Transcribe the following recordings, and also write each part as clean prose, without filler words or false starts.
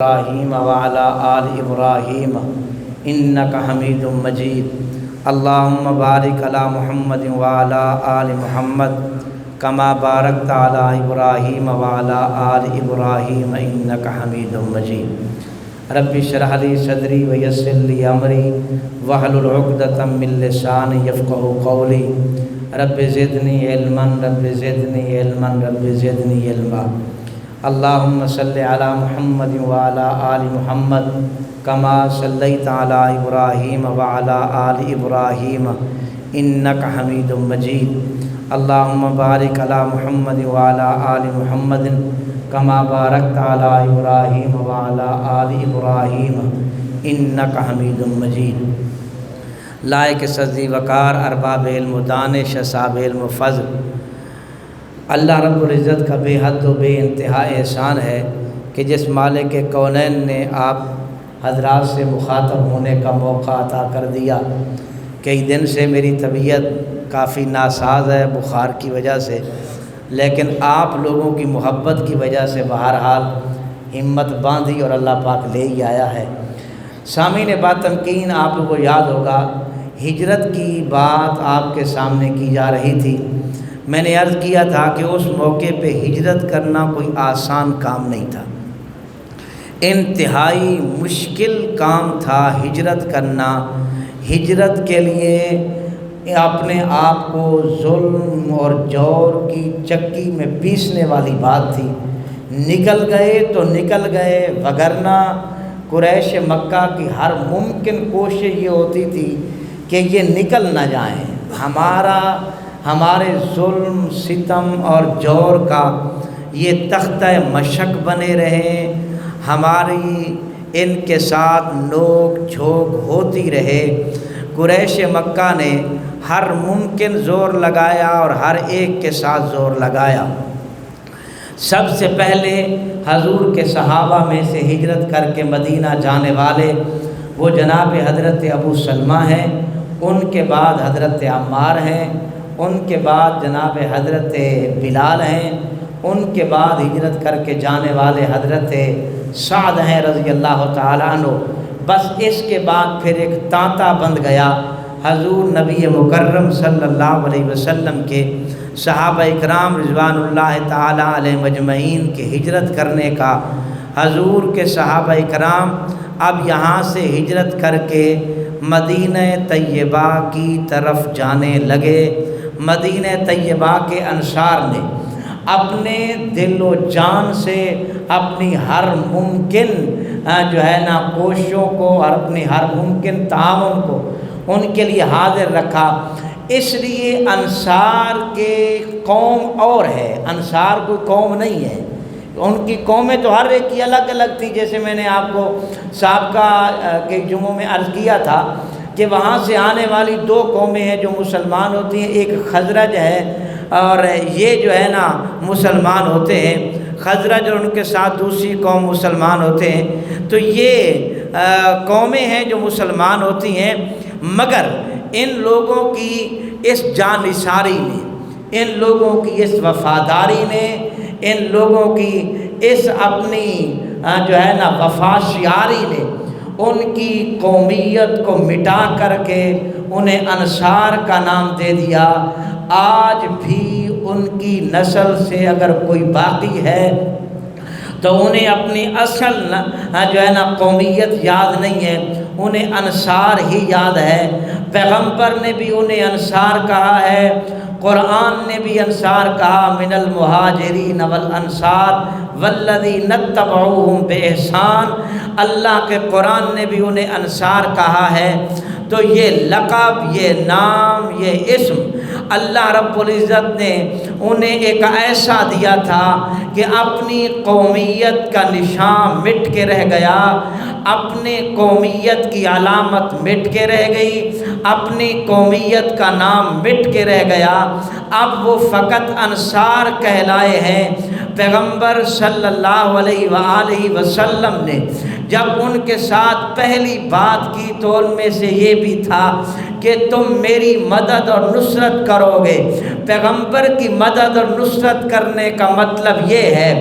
ابراہیم وعلی آل ابراہیم انک حمید مجید اللہم بارک علی محمد وعلی آل محمد کما بارکت علی ابراہیم وعلی آل ابراہیم انک حمید مجید رب اشرح لی صدری ویسر لی امری واحلل عقدۃ من لسانی یفقہوا قولی رب زدنی علما رب زدنی علما رب زدنی علما اللہم صلی علی محمد وعلی آل محمد کما صلیت علی ابراہیم وعلی آل ابراہیم انک حمید مجید اللہم بارک علی محمد وعلی آل محمد کما بارکت علی ابراہیم وعلی آل ابراہیم انک حمید مجید۔ لائق سزی وقار ارباب علم و دانش اصحاب علم و فضل، اللہ رب العزت کا بے حد و بے انتہا احسان ہے کہ جس مالک کونین نے آپ حضرات سے مخاطب ہونے کا موقع عطا کر دیا۔ کئی دن سے میری طبیعت کافی ناساز ہے بخار کی وجہ سے، لیکن آپ لوگوں کی محبت کی وجہ سے بہرحال ہمت باندھی اور اللہ پاک لے ہی آیا ہے۔ سامعین باتمکین، آپ لوگوں کو یاد ہوگا ہجرت کی بات آپ کے سامنے کی جا رہی تھی۔ میں نے عرض کیا تھا کہ اس موقع پہ ہجرت کرنا کوئی آسان کام نہیں تھا، انتہائی مشکل کام تھا ہجرت کرنا۔ ہجرت کے لیے اپنے آپ کو ظلم اور جور کی چکی میں پیسنے والی بات تھی۔ نکل گئے تو نکل گئے، وگرنہ قریش مکہ کی ہر ممکن کوشش یہ ہوتی تھی کہ یہ نکل نہ جائیں، ہمارے ظلم ستم اور جور کا یہ تختہ مشق بنے رہے، ہماری ان کے ساتھ نوک جھوک ہوتی رہے۔ قریش مکہ نے ہر ممکن زور لگایا اور ہر ایک کے ساتھ زور لگایا۔ سب سے پہلے حضور کے صحابہ میں سے ہجرت کر کے مدینہ جانے والے وہ جناب حضرت ابو سلمہ ہیں، ان کے بعد حضرت عمار ہیں، ان کے بعد جناب حضرت بلال ہیں، ان کے بعد ہجرت کر کے جانے والے حضرت سعد ہیں رضی اللہ تعالیٰ عنہ۔ بس اس کے بعد پھر ایک تانتا بند گیا حضور نبی مکرم صلی اللہ علیہ وسلم کے صحابہ اکرام رضوان اللہ تعالیٰ علیہ مجمعین کے ہجرت کرنے کا۔ حضور کے صحابہ اکرام اب یہاں سے ہجرت کر کے مدینہ طیبہ کی طرف جانے لگے۔ مدینہ طیبہ کے انصار نے اپنے دل و جان سے اپنی ہر ممکن کوششوں کو اور اپنی ہر ممکن تعاون کو ان کے لیے حاضر رکھا۔ اس لیے انصار کے قوم اور ہے، انصار کوئی قوم نہیں ہے۔ ان کی قومیں تو ہر ایک کی الگ الگ تھی، جیسے میں نے آپ کو سابقہ کے جمعوں میں عرض کیا تھا کہ وہاں سے آنے والی دو قومیں ہیں جو مسلمان ہوتی ہیں، ایک خزرج ہے اور یہ جو ہے نا مسلمان ہوتے ہیں، خزرج اور ان کے ساتھ دوسری قوم مسلمان ہوتے ہیں۔ تو یہ قومیں ہیں جو مسلمان ہوتی ہیں، مگر ان لوگوں کی اس جانثاری نے، ان لوگوں کی اس وفاداری نے، ان لوگوں کی اس اپنی وفاشیاری نے ان کی قومیت کو مٹا کر کے انہیں انصار کا نام دے دیا۔ آج بھی ان کی نسل سے اگر کوئی باقی ہے تو انہیں اپنی اصل قومیت یاد نہیں ہے، انہیں انصار ہی یاد ہے۔ پیغمبر نے بھی انہیں انصار کہا ہے، قرآن نے بھی انصار کہا، من المہاجرین والانصار والذین اتبعوہم بإحسان۔ اللہ کے قرآن نے بھی انہیں انصار کہا ہے۔ تو یہ لقب، یہ نام، یہ اسم اللہ رب العزت نے انہیں ایک ایسا دیا تھا کہ اپنی قومیت کا نشان مٹ کے رہ گیا، اپنے قومیت کی علامت مٹ کے رہ گئی، اپنی قومیت کا نام مٹ کے رہ گیا۔ اب وہ فقط انصار کہلائے ہیں۔ پیغمبر صلی اللہ علیہ وآلہ وسلم نے جب ان کے ساتھ پہلی بات کی تو ان میں سے یہ بھی تھا کہ تم میری مدد اور نصرت کرو گے۔ پیغمبر کی مدد اور نصرت کرنے کا مطلب یہ ہے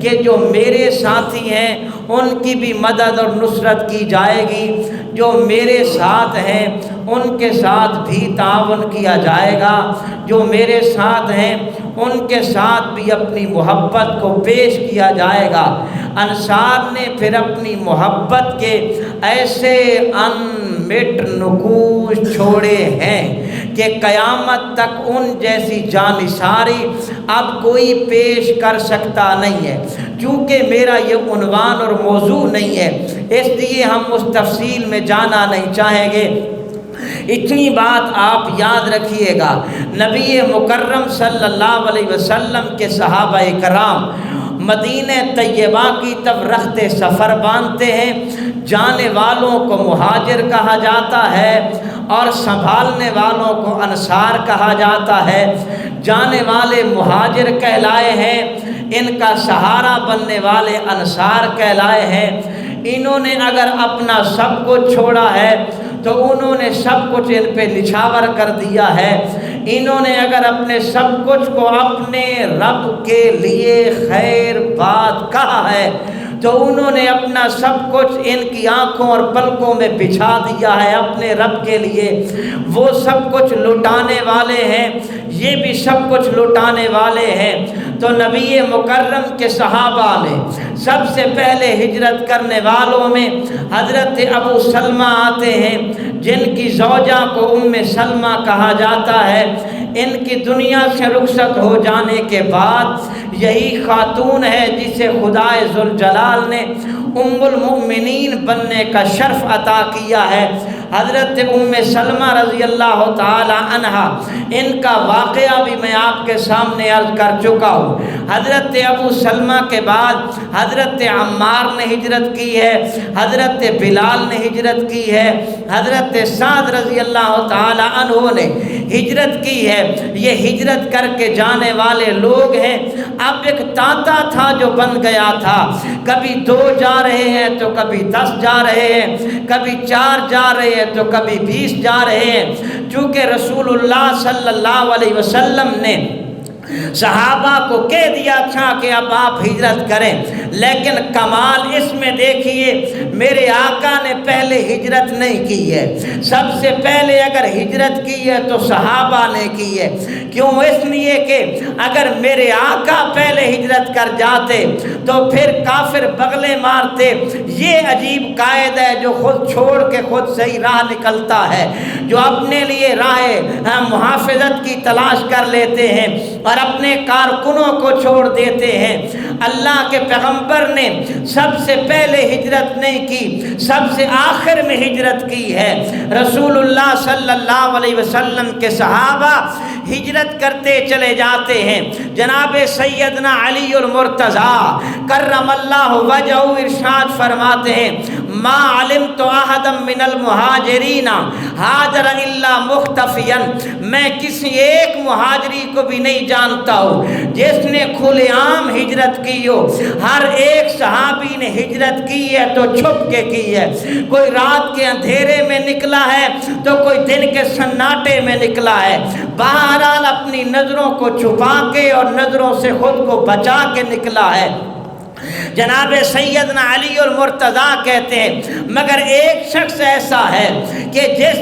کہ جو میرے ساتھی ہیں ان کی بھی مدد اور نصرت کی جائے گی، جو میرے ساتھ ہیں ان کے ساتھ بھی تعاون کیا جائے گا، جو میرے ساتھ ہیں ان کے ساتھ بھی اپنی محبت کو پیش کیا جائے گا۔ انصار نے پھر اپنی محبت کے ایسے انمٹ نقوش چھوڑے ہیں کہ قیامت تک ان جیسی جانثاری اب کوئی پیش کر سکتا نہیں ہے۔ چونکہ میرا یہ عنوان اور موضوع نہیں ہے، اس لیے ہم اس تفصیل میں جانا نہیں چاہیں گے۔ اتنی بات آپ یاد رکھیے گا، نبی مکرم صلی اللہ علیہ وسلم کے صحابہ کرام مدینہ طیبہ کی طرف رخت سفر باندھتے ہیں۔ جانے والوں کو مہاجر کہا جاتا ہے اور سنبھالنے والوں کو انصار کہا جاتا ہے۔ جانے والے مہاجر کہلائے ہیں، ان کا سہارا بننے والے انصار کہلائے ہیں۔ انہوں نے اگر اپنا سب کچھ چھوڑا ہے تو انہوں نے سب کچھ ان پہ نچھاور کر دیا ہے۔ انہوں نے اگر اپنے سب کچھ کو اپنے رب کے لیے خیر بات کہا ہے تو انہوں نے اپنا سب کچھ ان کی آنکھوں اور پلکوں میں بچھا دیا ہے اپنے رب کے لیے۔ وہ سب کچھ لٹانے والے ہیں، یہ بھی سب کچھ لٹانے والے ہیں۔ تو نبی مکرم کے صحابہ نے سب سے پہلے ہجرت کرنے والوں میں حضرت ابو سلمہ آتے ہیں، جن کی زوجہ کو ام سلمہ کہا جاتا ہے۔ ان کی دنیا سے رخصت ہو جانے کے بعد یہی خاتون ہے جسے خدائے ذوالجلال نے ام المؤمنین بننے کا شرف عطا کیا ہے۔ حضرت ام سلمہ رضی اللہ تعالی عنہا، ان کا واقعہ بھی میں آپ کے سامنے عرض کر چکا ہوں۔ حضرت ابو سلمہ کے بعد حضرت عمار نے ہجرت کی ہے، حضرت بلال نے ہجرت کی ہے، حضرت سعد رضی اللہ تعالی عنہ نے ہجرت کی ہے۔ یہ ہجرت کر کے جانے والے لوگ ہیں۔ اب ایک تانتا تھا جو بن گیا تھا، کبھی 2 جا رہے ہیں تو کبھی 10 جا رہے ہیں، کبھی 4 جا رہے ہیں تو کبھی 20 جا رہے ہیں۔ چونکہ رسول اللہ صلی اللہ علیہ وسلم نے صحابہ کو کہہ دیا تھا کہ اب آپ ہجرت کریں، لیکن کمال اس میں دیکھیے، میرے آقا نے پہلے ہجرت نہیں کی ہے۔ سب سے پہلے اگر ہجرت کی ہے تو صحابہ نے کی ہے۔ کیوں؟ اس لیے کہ اگر میرے آقا پہلے ہجرت کر جاتے تو پھر کافر بغلے مارتے۔ یہ عجیب قائد ہے جو خود چھوڑ کے خود صحیح راہ نکلتا ہے، جو اپنے لیے راہ محافظت کی تلاش کر لیتے ہیں اور اپنے کارکنوں کو چھوڑ دیتے ہیں۔ اللہ کے پیغمبر نے سب سے پہلے ہجرت نہیں کی، سب سے آخر میں ہجرت کی ہے۔ رسول اللہ صلی اللہ علیہ وسلم کے صحابہ ہجرت کرتے چلے جاتے ہیں۔ جناب سیدنا علی المرتضیٰ کرم اللہ وجہہ ارشاد فرماتے ہیں، ما علمت احدا من المہاجرین ہاجر الا مختفیا، میں کسی ایک مہاجری کو بھی نہیں جانتا ہوں جس نے کھلے عام ہجرت کی ہو۔ ہر ایک صحابی نے ہجرت کی ہے تو چھپ کے کی ہے۔ کوئی رات کے اندھیرے میں نکلا ہے تو کوئی دن کے سناٹے میں نکلا ہے، بہرحال اپنی نظروں کو چھپا کے اور نظروں سے خود کو بچا کے نکلا ہے۔ جناب سیدنا علی المرتضیٰ کہتے ہیں مگر ایک شخص ایسا ہے کہ جس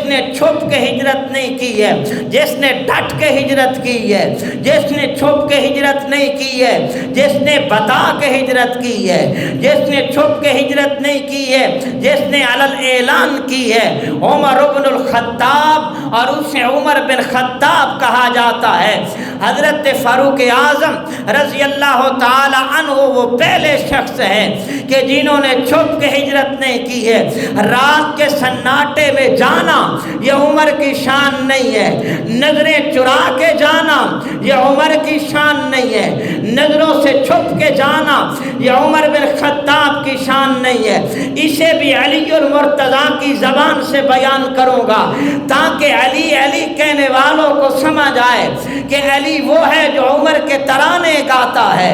نے چھپ کے ہجرت نہیں کی ہے، جس نے ڈٹ کے ہجرت کی ہے، جس نے چھپ کے ہجرت نہیں کی ہے، جس نے بتا کے ہجرت کی ہے، جس نے چھپ کے ہجرت نہیں کی ہے، جس نے علل اعلان کی ہے، عمر بن الخطاب، اور اسے عمر بن خطاب کہا جاتا ہے۔ حضرت فاروق اعظم رضی اللہ تعالی عنہ وہ پہلے شخص ہیں کہ جنہوں نے چھپ کے ہجرت نہیں کی ہے۔ رات کے سناٹے میں جانا یہ عمر کی شان نہیں ہے، نظریں چرا کے جانا یہ عمر کی شان نہیں ہے، نظروں سے چھپ کے جانا یہ عمر بن خطاب کی شان نہیں ہے۔ اسے بھی علی المرتضیٰ کی زبان سے بیان کروں گا تاکہ علی علی کہنے والوں کو سمجھ آئے کہ علی وہ ہے جو عمر کے ترانے گاتا ہے،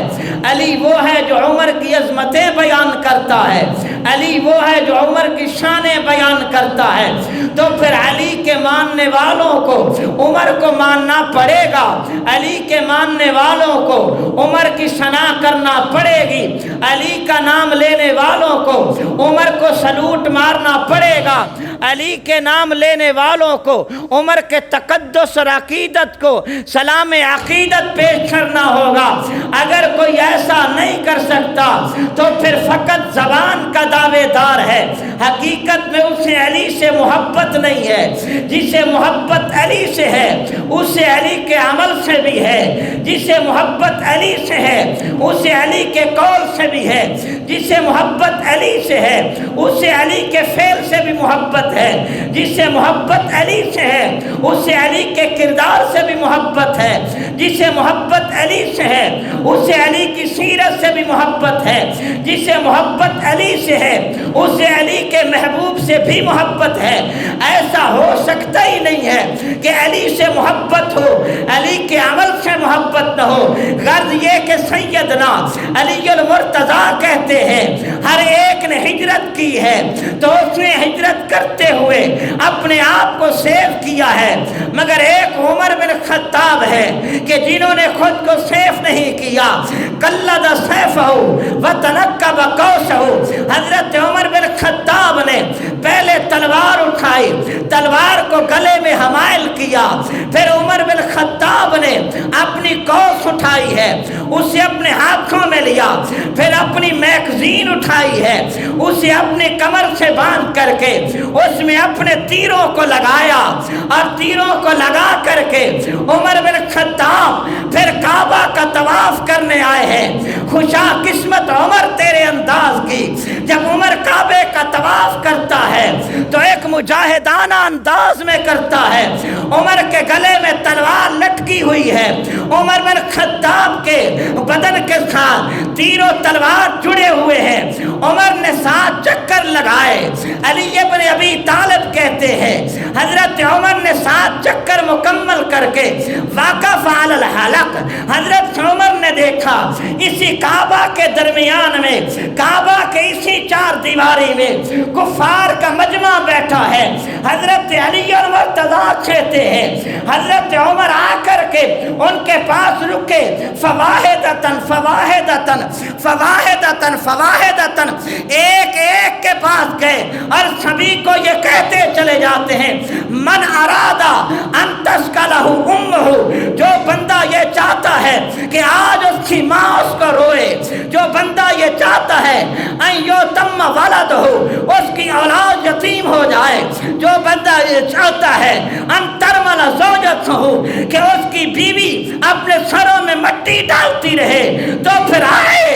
علی وہ ہے جو عمر کی عظمتیں بیان کرتا ہے، علی وہ ہے جو عمر کی شانیں بیان کرتا ہے۔ تو پھر علی کے ماننے والوں کو عمر کو ماننا پڑے گا، علی کے ماننے والوں کو عمر کی ثنا کرنا پڑے گی، علی کا نام لینے والوں کو عمر کو سلوٹ مارنا پڑے گا، علی کے نام لینے والوں کو عمر کے تقدس اور عقیدت کو سلام عقیدت پیش کرنا ہوگا۔ اگر کوئی ایسا نہیں کر سکتا تو پھر فقط زبان کا دعوے دار ہے، حقیقت میں اسے علی سے محبت نہیں ہے۔ جسے محبت علی سے ہے اسے علی کے عمل سے بھی ہے، جسے محبت علی سے ہے اسے علی کے قول سے بھی ہے، جسے محبت علی سے ہے اسے علی کے فعل سے بھی محبت ہے، جسے محبت علی سے ہے اسے علی کے کردار سے بھی محبت ہے، جسے محبت علی سے ہے اسے علی کی سیرت سے بھی محبت ہے، جسے محبت علی سے ہے اسے علی کے محبوب سے بھی محبت ہے۔ ایسا ہو سکتا ہی نہیں ہے کہ علی سے محبت ہو علی کے عمل سے محبت نہ ہو۔ غرض یہ کہ سیدنا علی المرتضیٰ کہتے ہیں ہر ایک نے ہجرت کی ہے تو اس نے ہجرت کرتے ہوئے اپنے آپ کو سیو کیا ہے، مگر ایک عمر بن خطاب ہے کہ جنہوں نے خود کو سیف نہیں کیا، قلد سیفہ وتنکب قوسہ۔ حضرت عمر بن خطاب نے پہلے تلوار اٹھائی، تلوار کو گلے میں حمائل کیا، پھر عمر بن خطاب نے اپنی قوس اٹھائی ہے اسے اپنے ہاتھوں میں لیا، پھر اپنی میگزین اٹھائی ہے اسے اپنے کمر سے باندھ کر کے اس میں اپنے تیروں کو لگایا، اور تیروں کو لگا کر کے عمر بن خطاب پھر کعبہ کا طواف کرنے آئے ہیں۔ خوشا قسمت عمر تیرے انداز کی، جب عمر کعبے کا طواف کرتا ہے تو ایک مجاہدانہ انداز میں کرتا ہے، عمر کے گلے میں تلوار لٹکی ہوئی ہے، عمر بن خطاب کے بدن کے ساتھ تیر و تلوار جڑے ہوئے ہیں، عمر نے 7 چکر لگائے۔ علی ابن ابی طالب کہتے ہیں حضرت عمر نے 7 چکر مکمل کر کے واقف علی الحلق، حضرت عمر نے دیکھا اسی کعبہ کے درمیان میں، کعبہ کے اسی 4 دیواری میں کفار کا مجمع بیٹھا ہے۔ حضرت علی المرتضیٰ کہتے ہیں حضرت عمر آ کر کے ان کے پاس رکے، فواحدتن فواحدتن فواحدتن فواحدتن، ایک ایک کے پاس گئے اور سبھی کو یہ کہتے چلے جاتے ہیں من ارادہ ان تسکلہ امہ، جو بندہ یہ چاہتا ہے کہ آج اس کی ماں اس کو روئے، جو بندہ یہ چاہتا ہے ان یتم ولد ہو اس کی اولاد یتیم ہو جائے، جو بندہ یہ چاہتا ہے ان ترمل زوجت ہو کہ اس کی بیوی اپنے سروں میں مٹی ڈالتی رہے، تو پھر آئے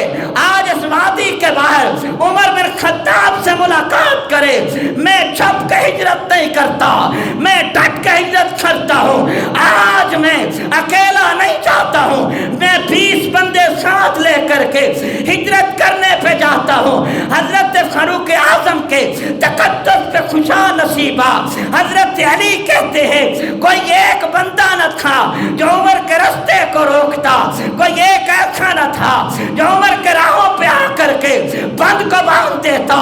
آج اس وادی کے باہر عمر بن خطاب سے ملاقات کرے۔ میں چھپ کے ہجرت نہیں کرتا، میں ڈٹ کے ہجرت کرتا ہوں، آج میں اکیلا نہیں جاتا ہوں، میں 20 بندے ساتھ لے کر کے ہجرت کرنے پہ جاتا ہوں۔ حضرت فاروق اعظم کے تقدس پہ خوشا نصیبہ حضرت علی کہتے ہیں کوئی ایک بندہ نہ تھا جو عمر کے رستے کو روکتا، کوئی ایک ایسا نہ تھا جو عمر کے راہوں پہ آ کر کے بند کو باندھ دیتا،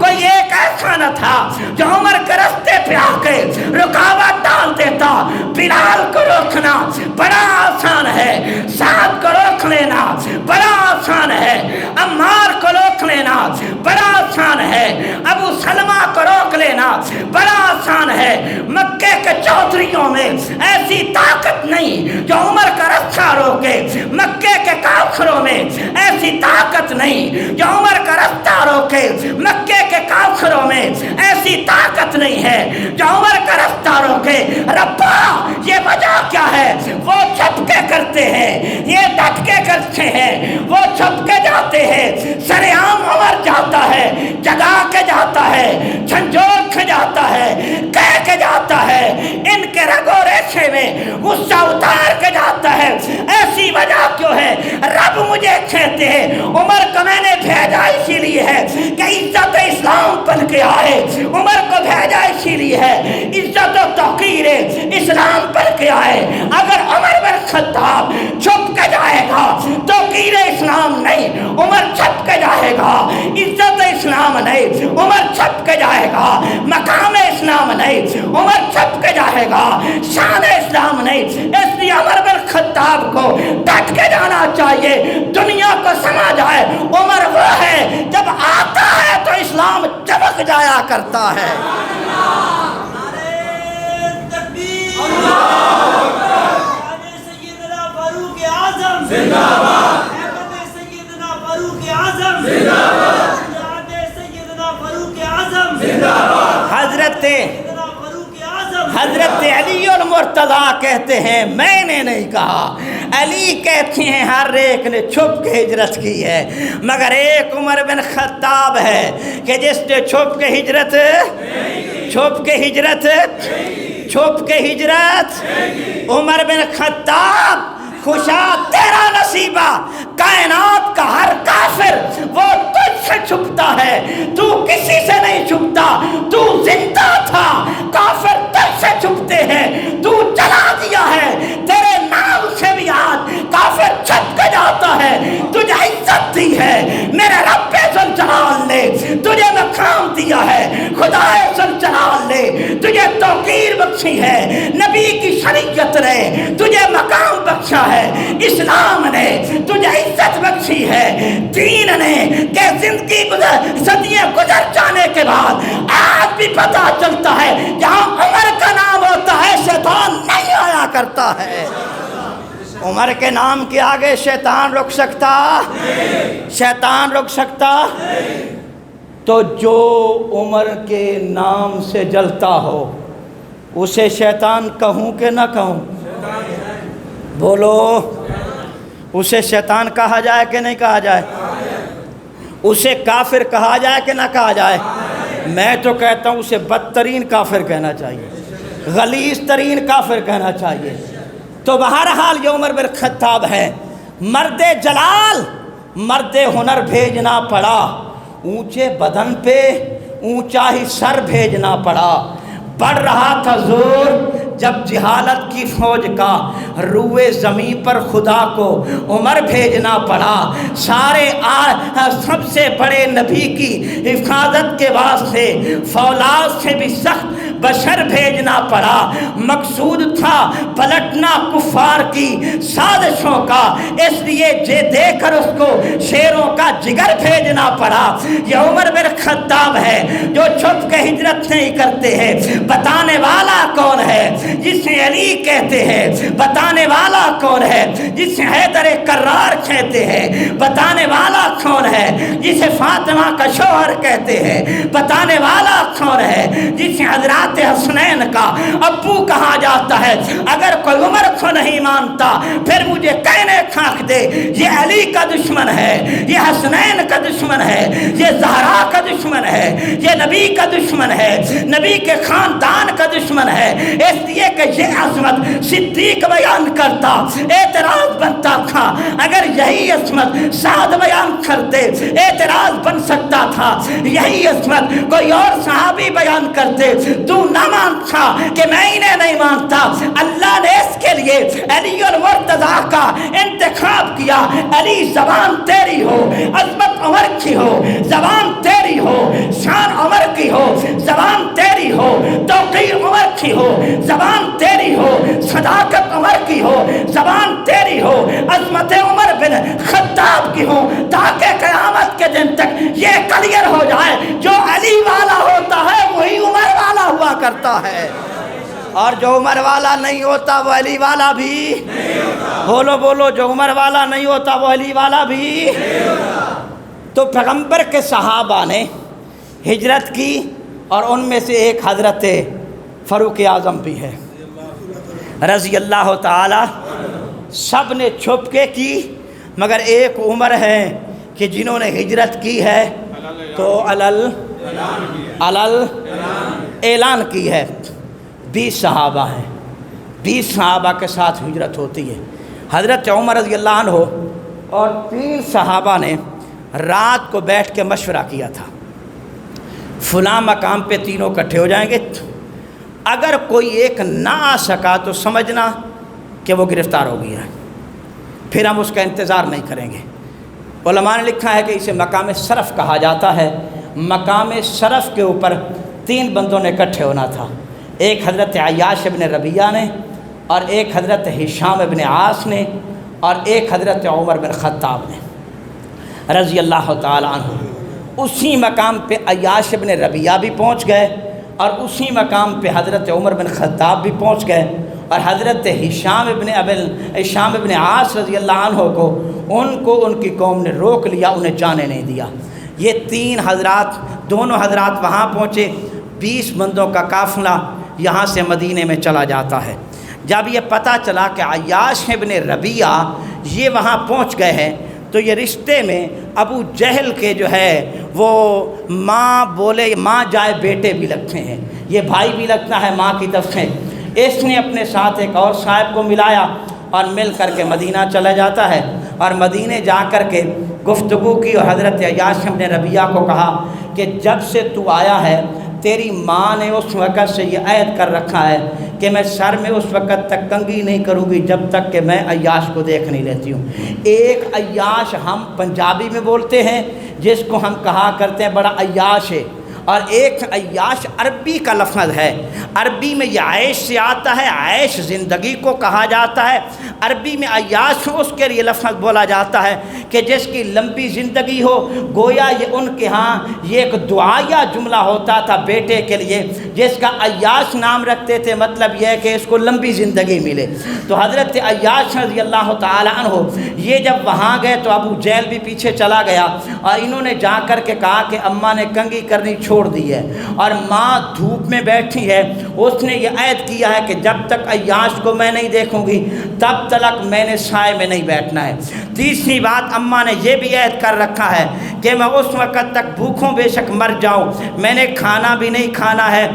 کوئی ایک ایسا نہ تھا جو عمر کے رستے پہ آ کے رکاوٹ ڈال دیتا۔ بلال کو روکنا بڑا آسان ہے، سعد کو روک لینا بڑا آسان ہے، عمار کو روک لینا بڑا آسان ہے، ابو سلمہ کو روک لینا بڑا آسان ہے۔ مکے کے چودھریوں میں ایسی طاقت نہیں جو عمر کا رستہ روکے، مکے کے کافروں میں ایسی طاقت نہیں جو عمر کا رستہ روکے، مکے کے کافروں میں ایسی طاقت نہیں ہے جو عمر کا رستہ روکے۔ ربا یہ وجہ کیا ہے؟ وہ چھپ کے کرتے ہیں، یہ ڈٹ کے کرتے ہیں، وہ چھپ کے جاتے ہیں، سر عام عمر جاتا ہے، جگا کے جاتا ہے، جھنجھوڑ کے جاتا ہے، کہہ کے جاتا ہے، ان کے رگو ریشے میں غصہ اتار کے جاتا ہے۔ ایسی وجہ کیوں ہے؟ رب مجھے کہتے ہیں عمر کو میں نے بھیجا اسی لیے ہے کہ عزت اسلام بن کے آئے، عمر کو بھیجا اسی لیے ہے عزت و توقیر اسلام بن کے آئے۔ اگر عمر بن خطاب چھپ کے جائے گا، توقیر اسلام نہیں، عمر چھپ کے جائے گا، عزت اسلام نہیں، عمر چھپ کے جائے گا، مقام اسلام نہیں، عمر چھپ کے جائے گا، شان اسلام نہیں۔ اس لیے عمر بن خطاب کو ڈٹ کے جانا چاہیے، دنیا کو سمجھ آئے عمر وہ ہے جب آتا ہے تو اسلام چمک جایا کرتا ہے۔ حضرت علی المرتضیٰ کہتے ہیں میں نے نہیں کہا، علی کہتے ہیں ہر ایک نے چھپ کے ہجرت کی ہے، مگر ایک عمر بن خطاب ہے کہ جس نے چھپ کے ہجرت عمر بن خطاب خوشا تیرا نصیبہ، کائنات کا ہر کافر وہ تجھ سے چھپتا ہے، تو کسی سے نہیں چھپتا، تو زندہ تھا، کافر تجھ سے چھپتے ہیں، تو چلا دیا ہے، تیرے نام سے بھی آج کافر چھپ کے جاتا ہے، تجھے عزت دی ہے، میرے رب ذوالجلال نے تجھے مقام دیا ہے، خدا ذوالجلال نے تجھے توقیر بخشی ہے، نبی کی شریعت نے تجھے مقام بخشا ہے، اسلام نے تجھے عزت بخشی ہے، دین نے کہ زندگی صدیاں گزر جانے کے بعد آج بھی پتہ چلتا ہے جہاں عمر کا نام ہوتا ہے شیطان نہیں آیا کرتا ہے۔ عمر کے نام کے آگے شیطان رک سکتا تو جو عمر کے نام سے جلتا ہو اسے شیطان کہوں کہ نہ کہوں؟ بولو، اسے شیطان کہا جائے کہ نہیں کہا جائے؟ اسے کافر کہا جائے کہ نہ کہا جائے؟ میں تو کہتا ہوں اسے بدترین کافر کہنا چاہیے، غلیظ ترین کافر کہنا چاہیے۔ تو بہرحال یہ عمر بن خطاب ہے، مرد جلال مرد ہنر بھیجنا پڑا، اونچے بدن پہ اونچا ہی سر بھیجنا پڑا، بڑھ رہا تھا زور جب جہالت کی فوج کا، روئے زمین پر خدا کو عمر بھیجنا پڑا، سب سے بڑے نبی کی حفاظت کے واسطے فولاد سے بھی سخت بشر بھیجنا پڑا، مقصود تھا پلٹنا کفار کی سازشوں کا، اس لیے دے کر اس کو شیروں کا جگر بھیجنا پڑا۔ یہ عمر بن خطاب ہے جو چھپ کے ہجرت نہیں کرتے ہیں۔ بتانے والا کون ہے؟ جسے علی کہتے ہیں۔ بتانے والا کون ہے؟ جسے حیدر کرار کہتے ہیں۔ بتانے والا کون ہے؟ جسے فاطمہ کا شوہر کہتے ہیں۔ بتانے والا کون ہے؟ جسے حضرات حسنین کا ابو کہا جاتا ہے۔ اگر کوئی عمر کو نہیں مانتا پھر مجھے کہنے کھانک دے یہ علی کا دشمن ہے، یہ حسنین کا دشمن ہے، یہ زہرا کا دشمن ہے، یہ نبی کا دشمن ہے، نبی کے خاندان کا دشمن ہے۔ اس لیے کہ یہ عظمت صدیق بیان کرتا، اعتراض بنتا تھا اگر یہی عظمت سعد بیان کرتے اعتراض بن سکتا تھا، یہی عظمت کوئی اور صحابی بیان کرتے تو نہ مانتا کہ میں انہیں نہیں مانتا۔ اللہ نے اس کے لیے علی المرتضیٰ کا انتخاب کیا۔ علی زبان تیری ہو، عظمت عمر کی ہو، زبان تیری ہو، شان عمر کی ہو، زبان تیری ہو، توقیر عمر کی ہو، زبان تیری ہو، صداقت عمر کی ہو، زبان تیری ہو، عظمت عمر بن خطاب کی ہو، تاکہ قیامت کے دن تک یہ کلیئر ہو جائے جو علی والا ہوتا ہے وہی عمر والا ہوا کرتا ہے، اور جو عمر والا نہیں ہوتا وہ علی والا بھی نہیں ہوتا۔ بولو بولو، جو عمر والا نہیں ہوتا وہ علی والا بھی نہیں ہوتا۔ تو پیغمبر کے صحابہ نے ہجرت کی اور ان میں سے ایک حضرت فاروق اعظم بھی ہے رضی اللہ تعالی۔ سب نے چھپ کے کی، مگر ایک عمر ہے کہ جنہوں نے ہجرت کی ہے تو اعلان کی ہے۔ 20 صحابہ ہیں، 20 صحابہ کے ساتھ ہجرت ہوتی ہے۔ حضرت عمر رضی اللہ عنہ اور 3 صحابہ نے رات کو بیٹھ کے مشورہ کیا تھا، فلاں مقام پہ تینوں اکٹھے ہو جائیں گے، اگر کوئی ایک نہ آ سکا تو سمجھنا کہ وہ گرفتار ہو گیا، پھر ہم اس کا انتظار نہیں کریں گے۔ علماء نے لکھا ہے کہ اسے مقام صرف کہا جاتا ہے۔ مقام صرف کے اوپر 3 بندوں نے اکٹھے ہونا تھا، ایک حضرت عیاش ابن ربیعہ نے، اور ایک حضرت ہشام ابن عاص نے، اور ایک حضرت عمر بن خطاب نے رضی اللہ تعالی عنہ۔ اسی مقام پہ عیاش ابن ربیعہ بھی پہنچ گئے، اور اسی مقام پہ حضرت عمر بن خطاب بھی پہنچ گئے، اور حضرت ہشام ابن عاص رضی اللہ عنہ کو ان کی قوم نے روک لیا، انہیں جانے نہیں دیا۔ یہ 3 حضرات، دونوں حضرات وہاں پہنچے، 20 بندوں کا قافلہ یہاں سے مدینے میں چلا جاتا ہے۔ جب یہ پتہ چلا کہ عیاش ابن ربیعہ یہ وہاں پہنچ گئے ہیں، تو یہ رشتے میں ابو جہل کے جو ہے وہ ماں جائے بیٹے بھی لگتے ہیں، یہ بھائی بھی لگتا ہے ماں کی طرف سے۔ اس نے اپنے ساتھ ایک اور صاحب کو ملایا اور مل کر کے مدینہ چلا جاتا ہے، اور مدینے جا کر کے گفتگو کی، اور حضرت عیاش ابن ربیعہ کو کہا کہ جب سے تو آیا ہے تیری ماں نے اس وقت سے یہ عہد کر رکھا ہے کہ میں سر میں اس وقت تک کنگھی نہیں کروں گی جب تک کہ میں عیاش کو دیکھ نہیں لیتی ہوں۔ ایک عیاش ہم پنجابی میں بولتے ہیں جس کو ہم کہا کرتے ہیں بڑا عیاش ہے، اور ایک عیاش عربی کا لفظ ہے، عربی میں یہ عیش سے آتا ہے، عیش زندگی کو کہا جاتا ہے۔ عربی میں عیاش اس کے لیے لفظ بولا جاتا ہے کہ جس کی لمبی زندگی ہو، گویا یہ ان کے ہاں یہ ایک دعائیہ جملہ ہوتا تھا بیٹے کے لیے، جس کا عیاش نام رکھتے تھے، مطلب یہ ہے کہ اس کو لمبی زندگی ملے۔ تو حضرت عیاش رضی اللہ تعالی عنہ یہ جب وہاں گئے تو ابو جہل بھی پیچھے چلا گیا، اور انہوں نے جا کر کے کہا کہ اماں نے کنگھی کرنی چھوڑ دی ہے، اور ماں دھوپ میں بیٹھی ہے، اس نے یہ عہد کیا ہے کہ جب تک عیاش کو میں نہیں دیکھوں گی تب تک میں نے سائے میں نہیں بیٹھنا ہے۔ تیسری بات، اماں نے یہ بھی عہد کر رکھا ہے کہ میں اس وقت تک بھوکوں بے شک مر جاؤں، میں نے کھانا بھی نہیں کھانا ہے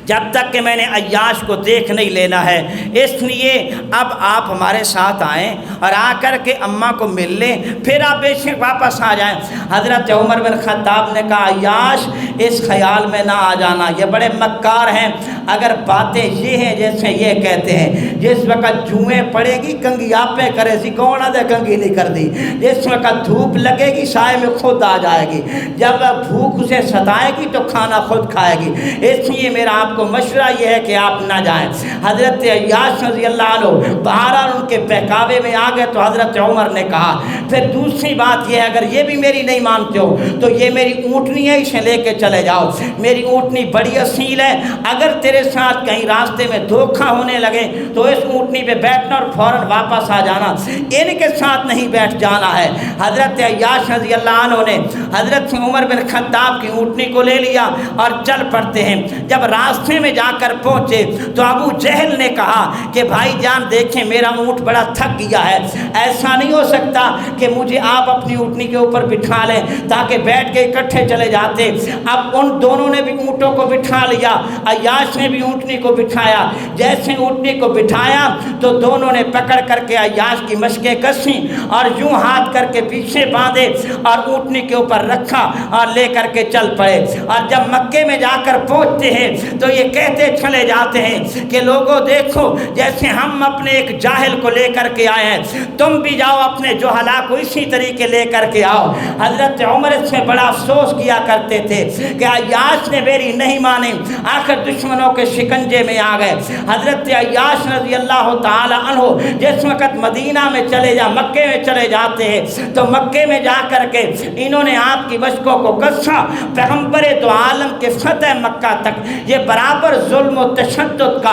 جب تک کہ میں نے عیاش کو دیکھ نہیں لینا ہے۔ اس لیے اب آپ ہمارے ساتھ آئیں اور آ کر کے اماں کو مل لیں، پھر آپ بے شک واپس آ جائیں۔ حضرت عمر بن خطاب نے کہا عیاش اس خیال میں نہ آ جانا، یہ بڑے مکار ہیں، اگر باتیں یہ ہیں جیسے یہ کہتے ہیں جس وقت جوئیں پڑے گی کنگھی آپ پہ کرے سی کون آدھے کنگھی نہیں کر دی، جس وقت دھوپ لگے گی سائے میں خود آ جائے گی، جب بھوک اسے ستائے گی تو کھانا خود کھائے گی۔ اس لیے میرا آپ کو مشورہ یہ ہے کہ آپ نہ جائیں۔ حضرت عیاش رضی اللہ عنہ بہرحال ان کے بہکاوے میں آ گئے تو حضرت عمر نے کہا پھر دوسری بات یہ ہے اگر یہ بھی میری نہیں مانتے ہو تو یہ میری اونٹنی ہے، اسے لے کے چلے جاؤ، میری اونٹنی بڑی اصیل ہے، اگر تیرے ساتھ کہیں راستے میں دھوکہ ہونے لگے تو اس اونٹنی پہ بیٹھنا اور فوراً واپس آ جانا، ان کے ساتھ نہیں بیٹھ جانا ہے۔ حضرت عیاش رضی اللہ عنہ نے حضرت عمر بن خطاب کی اونٹنی کو لے لیا اور چل پڑتے ہیں۔ جب راستے میں جا کر پہنچے تو ابو جہل نے کہا کہ بھائی جان دیکھیں میرا اونٹ بڑا تھک گیا ہے، ایسا نہیں ہو سکتا کہ مجھے آپ اپنی اونٹنی کے اوپر بٹھا لیں تاکہ بیٹھ کے اکٹھے چلے جاتے۔ اب ان دونوں نے بھی اونٹوں کو بٹھا لیا، عیاش نے بھی اونٹنی کو بٹھایا۔ جیسے اونٹنی کو بٹھایا تو دونوں نے پکڑ کر کے عیاش کی مشکیں کسیں اور یوں ہاتھ کر کے پیچھے باندھے اور اونٹنی کے اوپر رکھا اور لے کر کے چل پڑے۔ اور جب مکے میں جا کر پہنچتے ہیں تو یہ کہتے چلے جاتے ہیں کہ لوگوں دیکھو جیسے ہم اپنے ایک جاہل کو لے کر کے آئے ہیں، تم بھی جاؤ اپنے جوہلا کو اسی طریقے لے کر کے آؤ۔ حضرت عمر اس میں بڑا افسوس کیا کرتے تھے کہ عیاش نے میری نہیں مانی، آخر دشمنوں کے شکنجے میں آ گئے۔ حضرت عیاش رضی اللہ تعالی عنہ جس وقت مدینہ میں مکے میں چلے جاتے ہیں تو مکے میں جا کر کے انہوں نے آپ کی مشقوں کو کسا، پیغمبر دو عالم کے فتح مکہ تک یہ برابر ظلم و تشدد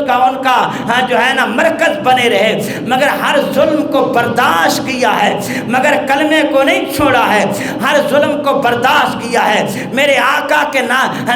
کا ان کا جو ہے نا مرکز بنے رہے، مگر ہر ظلم کو برداشت کیا ہے، مگر کلمے کو نہیں چھوڑا ہے، ہر ظلم کو برداشت کیا ہے، میرے آقا کے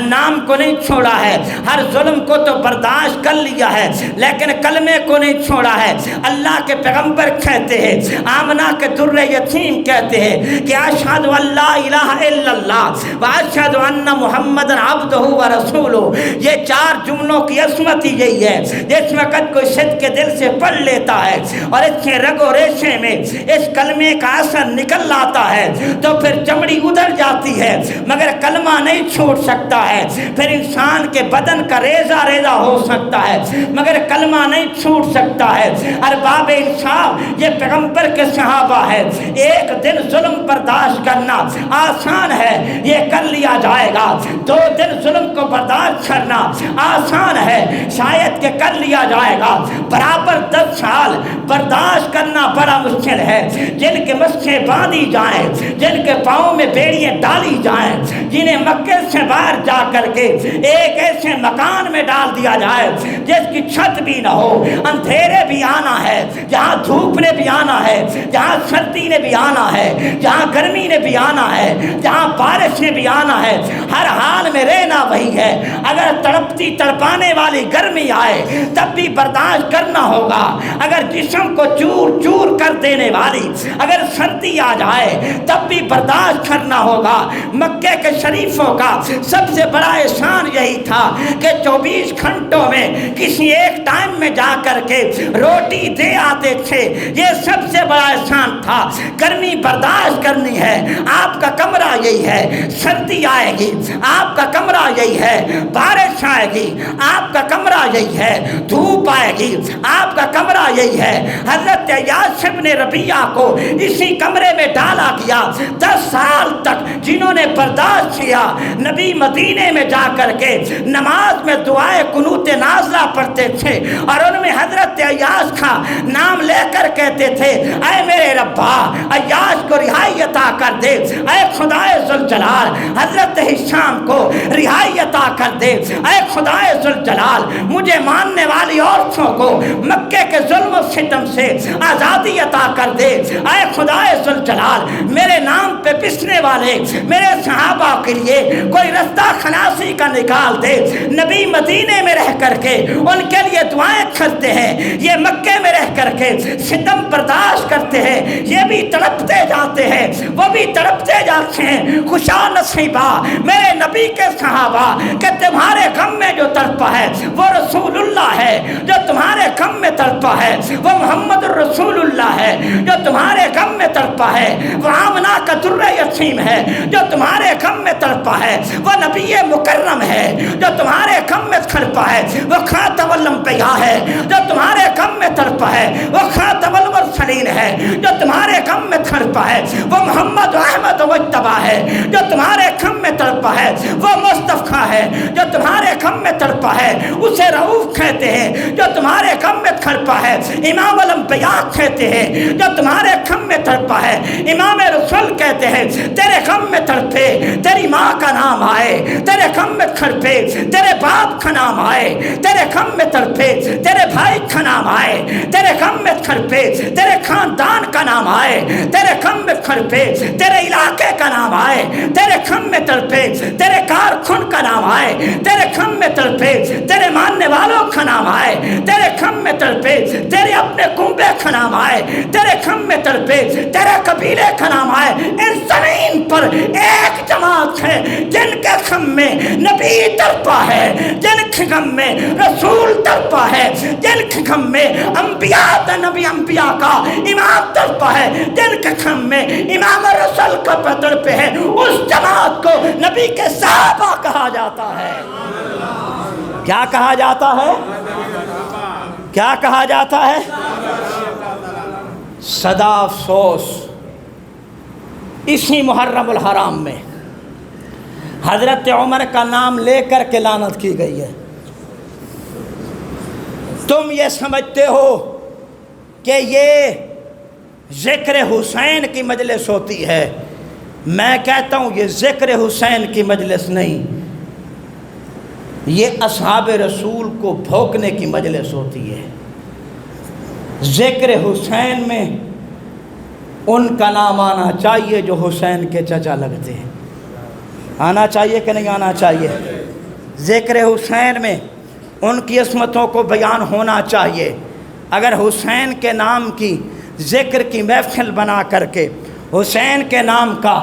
نام کو نہیں چھوڑا ہے، ہر ظلم کو تو برداشت کر لیا ہے لیکن کلمے کو نہیں چھوڑا ہے۔ اللہ کے پیغمبر کہتے ہیں، آمنہ کے در یتیم کہتے ہیں کہ اشہد ان لا الہ الا اللہ واشہد ان محمد عبدہ ورسولہ، یہ 4 جملوں کی عظمت ہی یہی ہے۔ جس وقت کوئی صدق کے دل سے پڑھ لیتا ہے اور اس کے رگ و ریشے میں اس کلمے کا اثر نکل آتا ہے تو پھر چمڑی ادھر جاتی ہے مگر کلمہ نہیں چھوٹ سکتا ہے، پھر انسان کے بدن کا ریزہ ریزہ ہو سکتا ہے مگر کلمہ نہیں چھوٹ سکتا ہے۔ ارباب انصاف یہ پیغمبر کے صحابہ ہے، ایک دن ظلم برداشت کرنا آسان ہے، یہ کر لیا جائے گا، 2 دن ظلم کو برداشت کرنا آسان ہے، شاید کہ کر لیا جائے گا، برابر 10 سال برداشت کرنا بڑا مشکل ہے۔ جن کے مسے باندھی جائیں، جن کے پاؤں میں بیڑیاں ڈالی جائیں، جنہیں مکے سے باہر جا کر کے ایک ایسے مکان میں ڈال دیا جائے جس کی چھت بھی نہ ہو، اندھیرے بھی آنا ہے، جہاں دھوپ نے بھی آنا ہے، جہاں سردی نے بھی آنا ہے، جہاں گرمی نے بھی آنا ہے، جہاں بارش نے بھی آنا ہے، ہر حال میں رہنا وہی ہے۔ اگر تڑپتی تڑپانے والی گرمی آئے تب بھی برداشت کرنا ہوگا، اگر جسم کو چور چور کر دینے والی اگر سردی آ جائے تب بھی برداشت کرنا ہوگا۔ مکے کے شریفوں کا سب سے بڑا احسان یہی تھا کہ 24 گھنٹوں میں کسی ایک ٹائم میں جا کر کے روٹی دے آتے تھے، یہ سب سے بڑا احسان تھا۔ گرمی برداشت کرنی ہے، آپ کا کمرہ یہی ہے، سردی آئے گی آپ کا کمرہ یہی ہے، بارش آئے گی آپ کا کمرہ یہی ہے، دھوپ آئے گی آپ کا کمرہ یہی ہے۔ حضرت عیاش بن ربیعہ کو اسی کمرے میں ڈالا گیا، 10 سال تک جنہوں نے برداشت کیا، نبی مدینے میں جا کر کے نماز میں دعائے قنوت نازلہ پڑھتے تھے اور ان میں حضرت عیاش کا نام لے کر کہتے تھے اے میرے ربا عیاش کو رہائی عطا کر دے، اے خدائے ذوالجلال حضرت ہشام کو رہائی عطا کر دے، اے خدائے ذوالجلال مجھے ماننے والی عورتوں کو مکے کے ظلم و ستم سے آزادی عطا کر دے، اے خدائے ذوالجلال میرے نام پہ پسنے والے میرے صحابہ کے لیے کوئی رستہ خلاصی کا نکال دے۔ نبی مدینے میں رہ کر کے ان کے لیے دعائیں کرتے ہیں، یہ مکے میں رہ کر کے ستم برداشت کرتے ہیں، یہ بھی تڑپتے جاتے ہیں وہ بھی تڑپتے جاتے ہیں۔ خوشا نصیبہ میرے نبی کے صحابہ کہ تمہارے غم میں جو تڑپا ہے وہ رسول اللہ ہے، جو تمہارے غم میں تڑپا ہے وہ محمد الرسول اللہ ہے، جو تمہارے غم میں تڑپا ہے وہ آمنہ کا در یتیم ہے، جو تمہارے غم میں تڑپا ہے وہ نبی مکرم ہے، جو تمہارے غم میں تڑپا ہے وہ خاتم الانبیاء ہے، جو تمہارے غم میں تڑپا ہے وہ خاتم المرسلین ہے، جو تمہارے غم میں تڑپا ہے وہ محمد احمد مجتبیٰ ہے، جو تمہارے غم میں تڑپا ہے وہ مصطفیٰ ہے، جو تمہارے غم میں تڑپا ہے اسے رؤوف کہتے ہیں، جو تمہارے غم میں تڑپا ہے امام الانبیاء کہتے ہیں، جو تمہارے غم میں تڑپا ہے امام رسول کہتے ہیں۔ تیرے غم میں تڑپے تیری ماں کا نام آئے، تیرے غم میں تڑپے تیرے باپ کا نام آئے، تیرے غم میں تڑپے تیرے بھائی کا نام آئے، تیرے غم میں تڑپے تیرے خاندان کا نام آئے، تیرے غم میں تڑپے تیرے علاقے کا نام آئے، تیرے غم میں تڑپے تیرے کارکن کا نام آئے، تیرے غم میں تڑپے تیرے ماننے والوں کا نام آئے، تیرے غم میں تڑپے تیرے اپنے کنبے کا نام آئے، تیرے غم میں تڑپے تیرے قبیلے کا نام آئے۔ اس زمین پر ایک جماعت ہے جن کے غم میں نبی تڑپا ہے، جن کے غم میں رسول تڑپا ہے، جن کے غم میں انبیاء نبی انبیاء کا امام تڑپا ہے، جن کے غم میں امام رسول کا تڑپے ہے، اس جماعت کو نبی کے صحابہ کہا جاتا ہے۔ کیا کہا جاتا ہے؟ کیا کہا جاتا ہے؟ صدا افسوس اسی محرم الحرام میں حضرت عمر کا نام لے کر کے لعنت کی گئی ہے۔ تم یہ سمجھتے ہو کہ یہ ذکر حسین کی مجلس ہوتی ہے، میں کہتا ہوں یہ ذکر حسین کی مجلس نہیں، یہ اصحاب رسول کو بھونکنے کی مجلس ہوتی ہے۔ ذکر حسین میں ان کا نام آنا چاہیے جو حسین کے چچا لگتے ہیں، آنا چاہیے کہ نہیں آنا چاہیے؟ ذکر حسین میں ان کی عصمتوں کو بیان ہونا چاہیے۔ اگر حسین کے نام کی ذکر کی محفل بنا کر کے حسین کے نام کا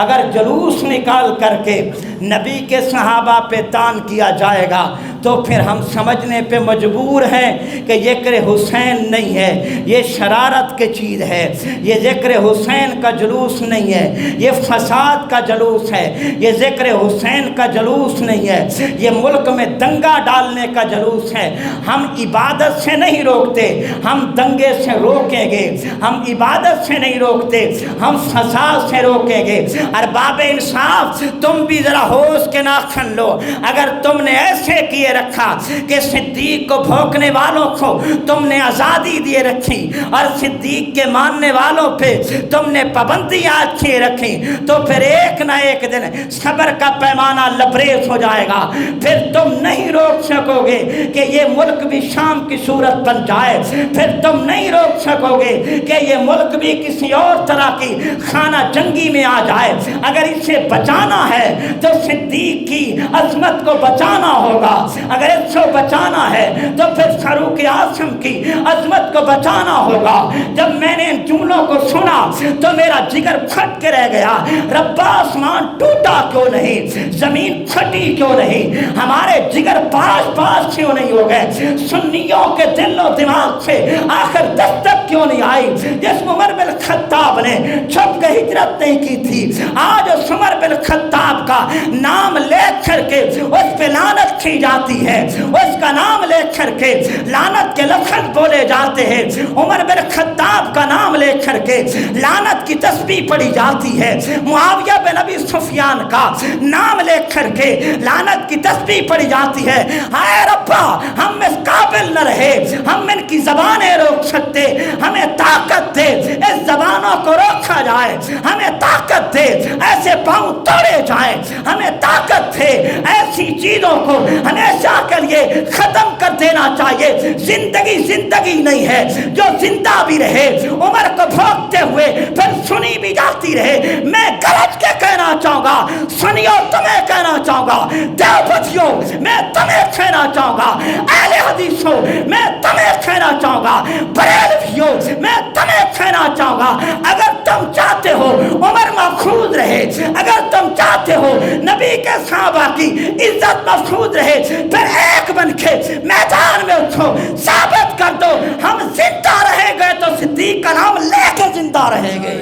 اگر جلوس نکال کر کے نبی کے صحابہ پہ تان کیا جائے گا تو پھر ہم سمجھنے پہ مجبور ہیں کہ ذکر حسین نہیں ہے، یہ شرارت کی چیز ہے، یہ ذکر حسین کا جلوس نہیں ہے، یہ فساد کا جلوس ہے، یہ ذکر حسین کا جلوس نہیں ہے، یہ ملک میں دنگا ڈالنے کا جلوس ہے۔ ہم عبادت سے نہیں روکتے، ہم دنگے سے روکیں گے، ہم عبادت سے نہیں روکتے، ہم فساد سے روکیں گے۔ ارباب انصاف تم بھی ذرا ہوش کے ناخن لو، اگر تم نے ایسے کیے رکھا کہ صدیق کو بھونکنے والوں کو تم نے آزادی دیے رکھی اور صدیق کے ماننے والوں پہ تم نے پابندیاں کیے رکھی، تو پھر ایک نہ ایک دن صبر کا پیمانہ لبریز ہو جائے گا، پھر تم نہیں روک سکو گے کہ یہ ملک بھی شام کی صورت بن جائے، پھر تم نہیں روک سکو گے کہ یہ ملک بھی کسی اور طرح کی خانہ جنگی میں آ جائے۔ اگر اسے بچانا ہے تو صدیق کی عظمت کو بچانا ہوگا، اگر اس کو بچانا ہے تو پھر فاروق اعظم کی عظمت کو بچانا ہوگا۔ جب میں نے ان جملوں کو سنا تو میرا جگر پھٹ کے رہ گیا، ربا آسمان ٹوٹا کیوں نہیں، زمین پھٹی کیوں نہیں، ہمارے جگر پاس پاس کیوں نہیں ہو گئے، سنیوں کے دل و دماغ سے آخر دستک کیوں نہیں آئی۔ جس عمر بن خطاب نے چھپ کے ہجرت نہیں کی تھی، آج اس عمر بن خطاب کا نام لے کر کے اس پہ لعنت کی جاتی ہے، اس کا نام لے کر کے لعنت کے لفظ بولے جاتے ہیں، عمر بن خطاب کا نام لے کر کے لعنت کی تسبیح پڑھی جاتی ہے، معاویہ بن ابی سفیان کا نام لے کر کے لعنت کی تسبیح پڑھی جاتی ہے۔ اے ربا ہم اس قابل نہ رہے، ہم ان کی زبانیں روک سکتے، ہمیں طاقت دے اس زبانوں کو روکا جائے، ہمیں طاقت دے ایسے پاؤں توڑے جائیں، ہمیں طاقت دے ایسی چیزوں کو ہمیشہ کے لیے ختم کر دینا چاہیے۔ زندگی زندگی نہیں ہے جو زندہ بھی رہے، عمر کو بھونکتے ہوئے پھر سنی بھی جاتی رہے۔ میں گرج کے کہنا چاہوں گا، سنیو تمہیں کہنا چاہوں گا، دیوبندیوں میں تمہیں کہنا چاہوں گا، اہل حدیثوں میں تمہیں کہنا چاہوں گا، بریلویوں میں تمہیں کہنا چاہوں گا، اگر تم چاہتے ہو عمر محفوظ رہے، اگر تم چاہتے ہو نبی کے صحابہ کی عزت محفوظ رہے، پھر ایک بن کے میدان میں اٹھو، ثابت کر دو ہم زندہ رہیں گے تو صدیق کا نام لے کے زندہ رہیں گے،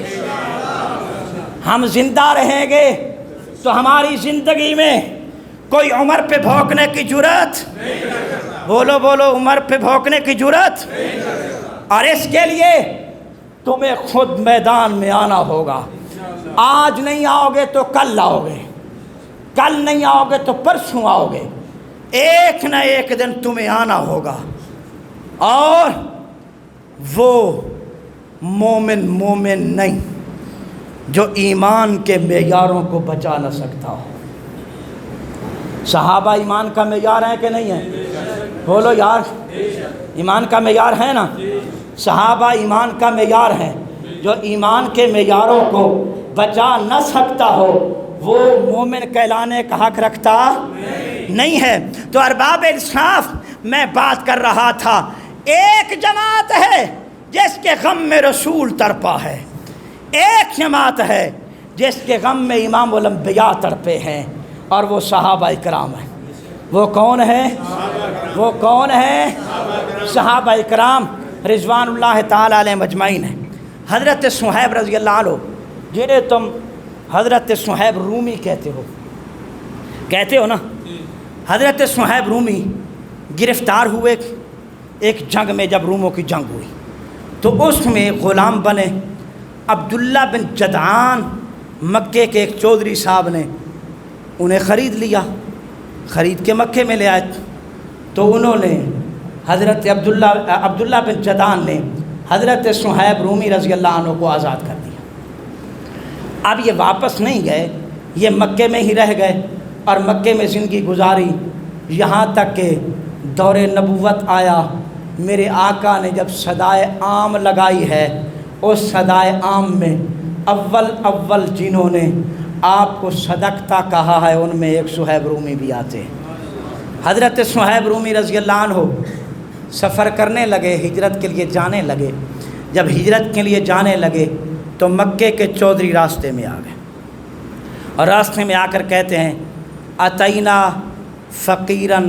ہم زندہ رہیں گے تو ہماری زندگی میں کوئی عمر پہ بھونکنے کی جرات، بولو بولو، عمر پہ بھونکنے کی جرات، اور اس کے لیے تمہیں خود میدان میں آنا ہوگا۔ آج نہیں آؤ گے تو کل آؤ گے، کل نہیں آؤ گے تو پرسوں آؤ گے، ایک نہ ایک دن تمہیں آنا ہوگا۔ اور وہ مومن نہیں جو ایمان کے معیاروں کو بچا نہ سکتا ہو۔ صحابہ ایمان کا معیار ہے کہ نہیں ہے؟ بولو یار، ایمان کا معیار ہے نا؟ صحابہ ایمان کا معیار ہے، جو ایمان کے معیاروں کو بچا نہ سکتا ہو وہ مومن کہلانے کا حق رکھتا نہیں ہے۔ تو ارباب انصاف، میں بات کر رہا تھا، ایک جماعت ہے جس کے غم میں رسول تڑپا ہے، ایک جماعت ہے جس کے غم میں امام الانبیاء تڑپے ہیں، اور وہ صحابہ اکرام ہیں۔ وہ کون ہے؟ وہ کون ہے؟ صحابہ اکرام رضوان اللہ تعالی علیہم اجمعین ہیں۔ حضرت صہیب رضی اللہ عنہ، جنہیں تم حضرت صہیب رومی کہتے ہو نا، حضرت صہیب رومی گرفتار ہوئے ایک جنگ میں، جب روموں کی جنگ ہوئی تو اس میں غلام بنے۔ عبداللہ بن جدعان مکے کے ایک چودھری صاحب نے انہیں خرید لیا، خرید کے مکے میں لے آئے، تو انہوں نے حضرت عبداللہ بن جدعان نے حضرت صہیب رومی رضی اللہ عنہ کو آزاد کر دیا۔ اب یہ واپس نہیں گئے، یہ مکے میں ہی رہ گئے اور مکے میں زندگی گزاری، یہاں تک کہ دور نبوت آیا۔ میرے آقا نے جب صدائے عام لگائی ہے، اس صدائے عام میں اول جنہوں نے آپ کو صدقتا کہا ہے ان میں ایک صہیب رومی بھی آتے ہیں۔ حضرت صہیب رومی رضی اللہ عنہ سفر کرنے لگے، ہجرت کے لیے جانے لگے۔ جب ہجرت کے لیے جانے لگے تو مکے کے چودھری راستے میں آ گئے، اور راستے میں آ کر کہتے ہیں اتینا فقیرن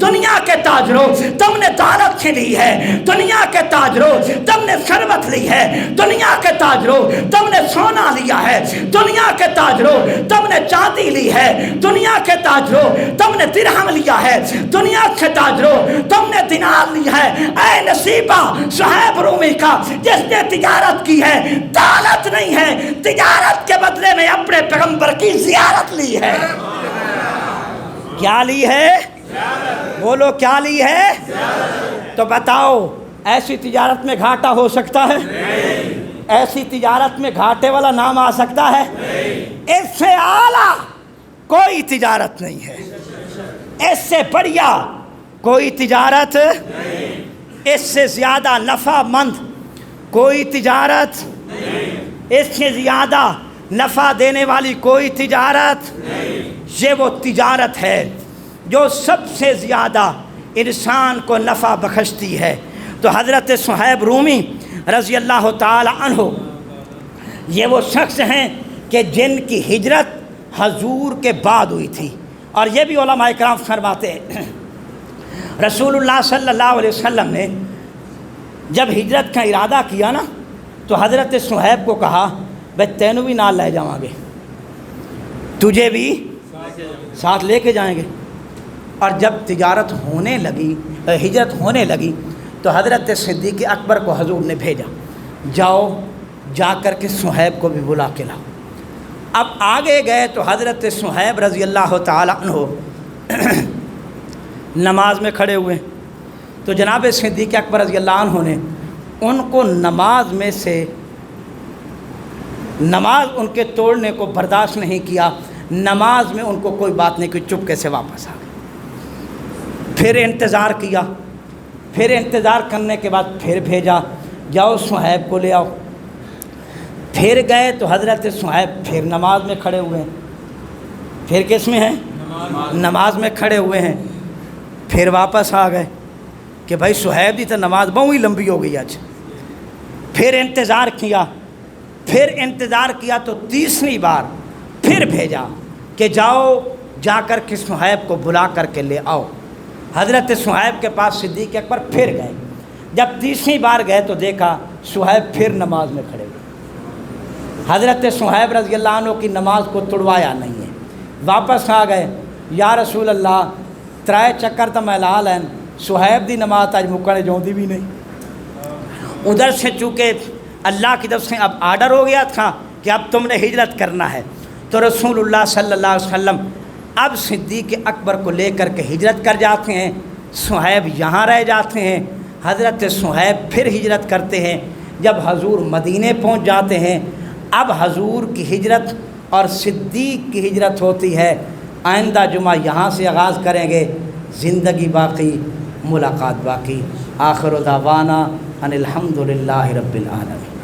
دنیا کے تاجروں تم نے دولت لی ہے، دنیا کے تاجروں تم نے ثروت لی ہے، دنیا کے تاجروں تم نے سونا لیا ہے، دنیا کے تاجروں تم نے چاندی لی ہے، دنیا کے تاجروں تم نے درہم لیا ہے، دنیا کے تاجروں تم نے دینار لیا ہے۔ اے نصیبہ صہیب رومی کا جس نے تجارت کی ہے، دولت نہیں ہے، تجارت کے بدلے میں اپنے پیغمبر کی زیارت لی ہے۔ کیا لی ہے؟ بولو کیا لی ہے؟ تو بتاؤ ایسی تجارت میں گھاٹا ہو سکتا ہے؟ ایسی تجارت میں گھاٹے والا نام آ سکتا ہے؟ اس سے اعلیٰ کوئی تجارت نہیں ہے، اس سے بڑھیا کوئی تجارت، اس سے زیادہ نفع مند کوئی تجارت، اس سے زیادہ نفع دینے والی کوئی تجارت، یہ وہ تجارت ہے جو سب سے زیادہ انسان کو نفع بخشتی ہے۔ تو حضرت صہیب رومی رضی اللہ تعالی عنہ یہ وہ شخص ہیں کہ جن کی ہجرت حضور کے بعد ہوئی تھی، اور یہ بھی علماء کرام فرماتے ہیں رسول اللہ صلی اللہ علیہ وسلم نے جب ہجرت کا ارادہ کیا نا تو حضرت صہیب کو کہا بھائی تینوں بھی نال لے جاؤں گے، تجھے بھی ساتھ لے کے جائیں گے۔ اور جب تجارت ہونے لگی، ہجرت ہونے لگی، تو حضرت صدیق اکبر کو حضور نے بھیجا، جاؤ جا کر کے صہیب کو بھی بلا کے لاؤ۔ اب آگے گئے تو حضرت صہیب رضی اللہ تعالی عنہ نماز میں کھڑے ہوئے، تو جناب صدیق اکبر رضی اللہ عنہ نے ان کو نماز میں سے نماز ان کے توڑنے کو برداشت نہیں کیا، نماز میں ان کو کوئی بات نہیں کی، چپکے سے واپس آ گئے۔ پھر انتظار کیا، پھر انتظار کرنے کے بعد پھر بھیجا، جاؤ صہیب کو لے آؤ۔ پھر گئے تو حضرت صہیب پھر نماز میں کھڑے ہوئے ہیں، پھر کس میں ہیں؟ نماز میں کھڑے ہوئے ہیں۔ پھر واپس آ گئے کہ بھائی صہیب دی تو نماز بہت ہی لمبی ہو گئی آج۔ پھر انتظار کیا، پھر انتظار کیا تو تیسری بار پھر بھیجا کہ جاؤ جا کر کے صہیب کو بلا کر کے لے آؤ۔ حضرت صہیب کے پاس صدیق اکبر پھر گئے، جب تیسری بار گئے تو دیکھا صہیب پھر نماز میں کھڑے ہوئے۔ حضرت صہیب رضی اللہ عنہ کی نماز کو توڑوایا نہیں ہے، واپس آ گئے، یا رسول اللہ ترائے چکر تو میں لال ہیں، صہیب دی نماز آج مکڑے جوندی بھی نہیں۔ ادھر سے چونکہ اللہ کی طرف سے اب آرڈر ہو گیا تھا کہ اب تم نے ہجرت کرنا ہے، تو رسول اللہ صلی اللہ علیہ وسلم اب صدیق اکبر کو لے کر کے ہجرت کر جاتے ہیں، صہیب یہاں رہ جاتے ہیں۔ حضرت صہیب پھر ہجرت کرتے ہیں، جب حضور مدینے پہنچ جاتے ہیں، اب حضور کی ہجرت اور صدیق کی ہجرت ہوتی ہے۔ آئندہ جمعہ یہاں سے آغاز کریں گے، زندگی باقی ملاقات باقی۔ آخر دعوانا ان الحمد للہ رب العالمین۔